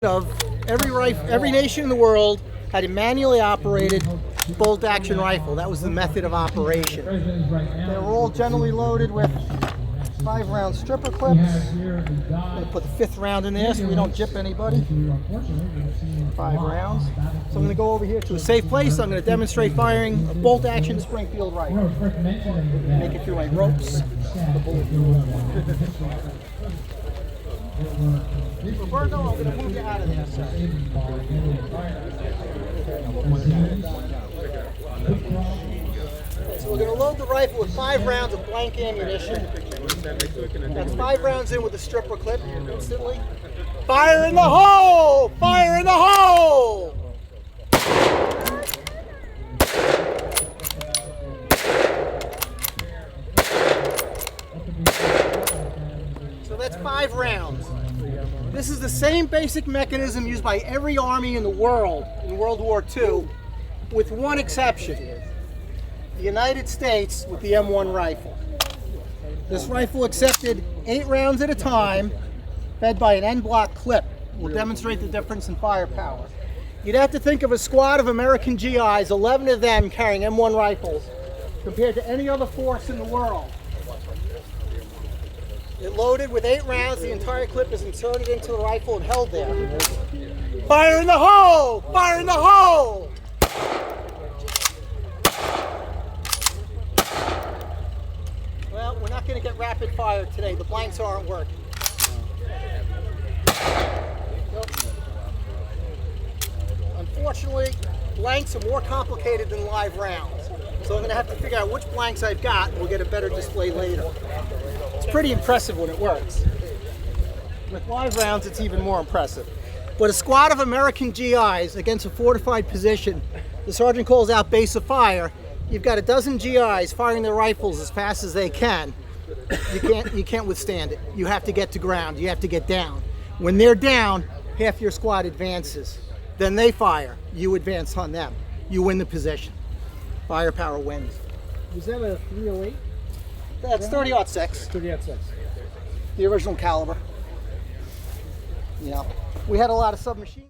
of every nation in the world had a manually operated bolt-action rifle. That was the method of operation. They were all generally loaded with 5-round stripper clips. I'm going to put the 5th round in there so we don't gyp anybody. 5 rounds. So I'm going to go over here to a safe place. I'm going to demonstrate firing a bolt-action Springfield rifle. Make it through my ropes. The bullet. Roberto, I'm going to move you out of there, sir. So we're going to load the rifle with 5 rounds of blank ammunition. That's 5 rounds in with a stripper clip instantly. Fire in the hole! Fire in the hole! So that's 5 rounds. This is the same basic mechanism used by every army in the world in World War II, with one exception. The United States with the M1 rifle. This rifle accepted 8 rounds at a time, fed by an N-block clip. We'll demonstrate the difference in firepower. You'd have to think of a squad of American GIs, 11 of them carrying M1 rifles, compared to any other force in the world. It loaded with 8 rounds, the entire clip is inserted into the rifle and held there. Fire in the hole! Fire in the hole! Well, we're not going to get rapid fire today. The blanks aren't working. Nope. Unfortunately, blanks are more complicated than live rounds. So I'm going to have to figure out which blanks I've got, and we'll get a better display later. It's pretty impressive when it works. With live rounds, it's even more impressive. But a squad of American GIs against a fortified position, the sergeant calls out base of fire. You've got a dozen GIs firing their rifles as fast as they can. You can't withstand it. You have to get to ground. You have to get down. When they're down, half your squad advances. Then they fire. You advance on them. You win the position. Firepower wins. Was that a 308? That's 30-06. 30-06. The original caliber. You know, we had a lot of submachine.